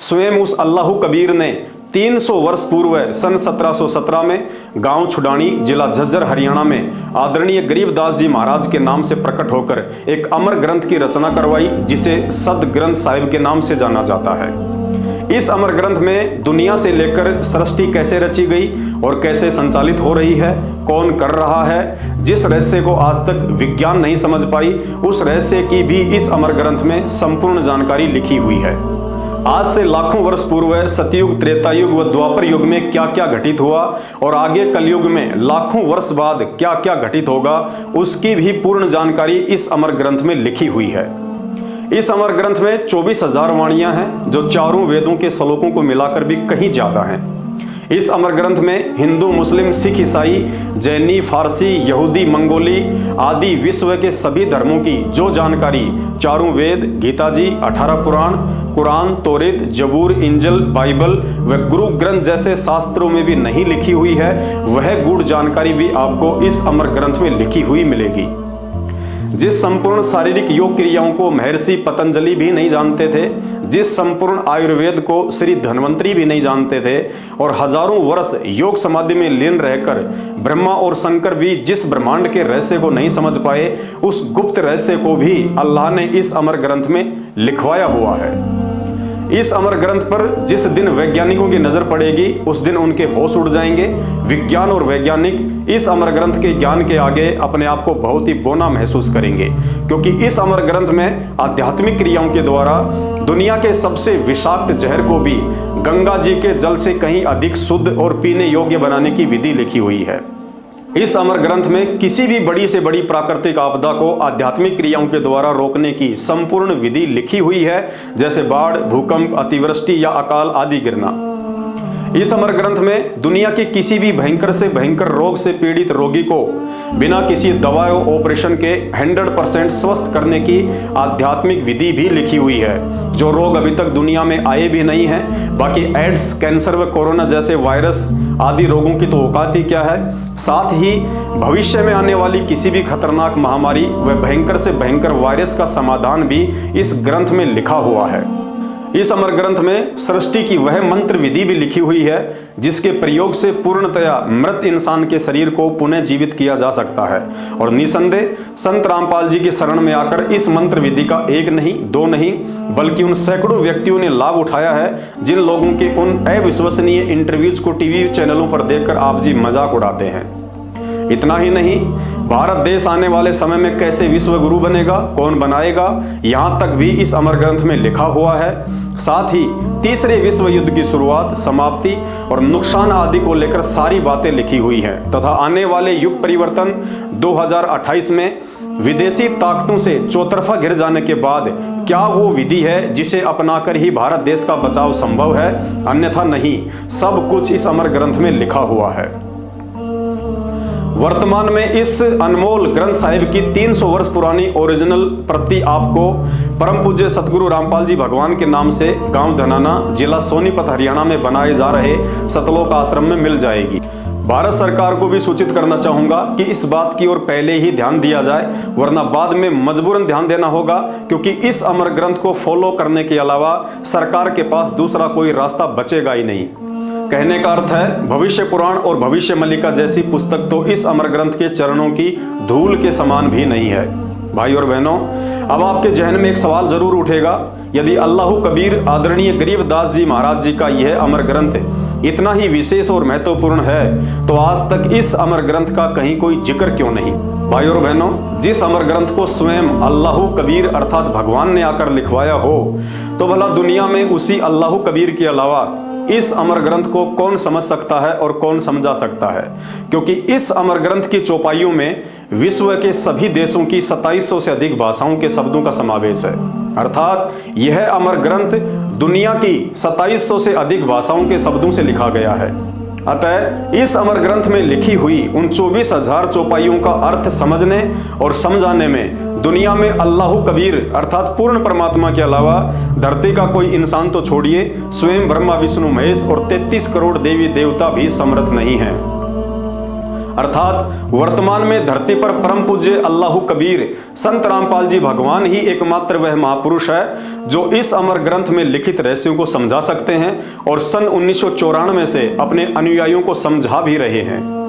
स्वयं उस अल्लाह कबीर ने 300 वर्ष पूर्व सन 1717 में गांव छुडानी, जिला झज्जर, हरियाणा में आदरणीय गरीबदास जी महाराज के नाम से प्रकट होकर एक अमर ग्रंथ की रचना करवाई, जिसे सद ग्रंथ साहिब के नाम से जाना जाता है। इस अमर ग्रंथ में दुनिया से लेकर सृष्टि कैसे रची गई और कैसे संचालित हो रही है, कौन कर रहा है, जिस रहस्य को आज तक विज्ञान नहीं समझ पाई, उस रहस्य की भी इस अमर ग्रंथ में संपूर्ण जानकारी लिखी हुई है। आज से लाखों वर्ष पूर्व सतयुग, त्रेतायुग व द्वापर युग में क्या क्या घटित हुआ और आगे कलयुग में लाखों वर्ष बाद क्या क्या घटित होगा, उसकी भी पूर्ण जानकारी इस अमर ग्रंथ में लिखी हुई है। इस अमर ग्रंथ में 24,000 वाणियां हैं, जो चारों वेदों के श्लोकों को मिलाकर भी कहीं ज्यादा हैं। इस अमर ग्रंथ में हिंदू, मुस्लिम, सिख, ईसाई, जैनी, फारसी, यहूदी, मंगोली आदि विश्व के सभी धर्मों की जो जानकारी चारों वेद, गीता जी, 18 पुराण, कुरान, तौरेत, जबूर, इंजल, बाइबल व गुरु ग्रंथ जैसे शास्त्रों में भी नहीं लिखी हुई है, वह गूढ़ जानकारी भी आपको इस अमर ग्रंथ में लिखी हुई मिलेगी। जिस संपूर्ण शारीरिक योग क्रियाओं को महर्षि पतंजलि भी नहीं जानते थे, जिस संपूर्ण आयुर्वेद को श्री धन्वंतरी भी नहीं जानते थे, और हजारों वर्ष योग समाधि में लीन रहकर ब्रह्मा और शंकर भी जिस ब्रह्मांड के रहस्य को नहीं समझ पाए, उस गुप्त रहस्य को भी अल्लाह ने इस अमर ग्रंथ में लिखवाया हुआ है। इस अमर ग्रंथ पर जिस दिन वैज्ञानिकों की नजर पड़ेगी, उस दिन उनके होश उड़ जाएंगे। विज्ञान और वैज्ञानिक इस अमर ग्रंथ के ज्ञान के आगे अपने आप को बहुत ही बौना महसूस करेंगे, क्योंकि इस अमर ग्रंथ में आध्यात्मिक क्रियाओं के द्वारा दुनिया के सबसे विषाक्त जहर को भी गंगा जी के जल से कहीं अधिक शुद्ध और पीने योग्य बनाने की विधि लिखी हुई है। इस अमर ग्रंथ में किसी भी बड़ी से बड़ी प्राकृतिक आपदा को आध्यात्मिक क्रियाओं के द्वारा रोकने की संपूर्ण विधि लिखी हुई है, जैसे बाढ़, भूकंप, अतिवृष्टि या अकाल आदि गिरना। इस अमर ग्रंथ में दुनिया के किसी भी भयंकर से भयंकर रोग से पीड़ित रोगी को बिना किसी दवा और ऑपरेशन के 100% स्वस्थ करने की आध्यात्मिक विधि भी लिखी हुई है, जो रोग अभी तक दुनिया में आए भी नहीं हैं। बाकी एड्स, कैंसर व कोरोना जैसे वायरस आदि रोगों की तो औकात ही क्या है। साथ ही भविष्य में आने वाली किसी भी खतरनाक महामारी व भयंकर से भयंकर वायरस का समाधान भी इस ग्रंथ में लिखा हुआ है। इस अमर ग्रंथ में सृष्टि की वह मंत्र विधि भी लिखी हुई है, जिसके प्रयोग से पूर्णतया मृत इंसान के शरीर को पुनः जीवित किया जा सकता है। और निसंदेह संत रामपाल जी की शरण में आकर इस मंत्र विधि का एक नहीं, दो नहीं, बल्कि उन सैकड़ों व्यक्तियों ने लाभ उठाया है, जिन लोगों के उन अविश्वसनीय इंटरव्यूज को टीवी चैनलों पर देखकर आप जी मजाक उड़ाते हैं। इतना ही नहीं, भारत देश आने वाले समय में कैसे विश्व गुरु बनेगा, कौन बनाएगा, यहाँ तक भी इस अमर ग्रंथ में लिखा हुआ है। साथ ही तीसरे विश्व युद्ध की शुरुआत, समाप्ति और नुकसान आदि को लेकर सारी बातें लिखी हुई हैं, तथा आने वाले युग परिवर्तन 2028 में विदेशी ताकतों से चौतरफा घिर जाने के बाद क्या वो विधि है जिसे अपनाकर ही भारत देश का बचाव संभव है, अन्यथा नहीं। सब कुछ इस अमर ग्रंथ में लिखा हुआ है। वर्तमान में इस अनमोल ग्रंथ साहिब की 300 वर्ष पुरानी ओरिजिनल प्रति आपको परम पूज्य सतगुरु रामपाल जी भगवान के नाम से गांव धनाना, जिला सोनीपत, हरियाणा में बनाए जा रहे सतलोक आश्रम में मिल जाएगी। भारत सरकार को भी सूचित करना चाहूंगा कि इस बात की ओर पहले ही ध्यान दिया जाए, वरना बाद में मजबूरन ध्यान देना होगा, क्योंकि इस अमर ग्रंथ को फॉलो करने के अलावा सरकार के पास दूसरा कोई रास्ता बचेगा ही नहीं। कहने का अर्थ है, भविष्य पुराण और भविष्य मल्लिका जैसी पुस्तक तो इस अमर ग्रंथ के चरणों की धूल के समान भी नहीं है। भाई और बहनों, अब आपके जहन में एक सवाल जरूर उठेगा, यदि अल्लाह कबीर आदरणीय गरीबदास जी महाराज जी का यह अमर ग्रंथ इतना ही विशेष और महत्वपूर्ण है, तो आज तक इस अमर ग्रंथ का कहीं कोई जिक्र क्यों नहीं। भाई और बहनों, जिस अमर ग्रंथ को स्वयं अल्लाह कबीर अर्थात भगवान ने आकर लिखवाया हो, तो भला दुनिया में उसी अल्लाह कबीर के अलावा इस अमर ग्रंथ को कौन समझ सकता है और कौन समझा सकता है, क्योंकि इस अमर ग्रंथ की चौपाइयों में विश्व के सभी देशों की 2700 से अधिक भाषाओं के शब्दों का समावेश है। अर्थात यह अमर ग्रंथ दुनिया की 2700 से अधिक भाषाओं के शब्दों से लिखा गया है। अतः इस अमर ग्रंथ में लिखी हुई उन 24,000 चौपाइयों का अर्थ समझने और समझाने में दुनिया में अल्लाह कबीर अर्थात पूर्ण परमात्मा के अलावा धरती का कोई इंसान तो छोड़िए, स्वयं ब्रह्मा, विष्णु, महेश और 33 करोड़ देवी देवता भी समर्थ नहीं है। अर्थात वर्तमान में धरती पर परम पूज्य अल्लाह कबीर संत रामपाल जी भगवान ही एकमात्र वह महापुरुष है जो इस अमर ग्रंथ में लिखित रहस्यों को समझा सकते हैं और सन 1994 से अपने अनुयायियों को समझा भी रहे हैं।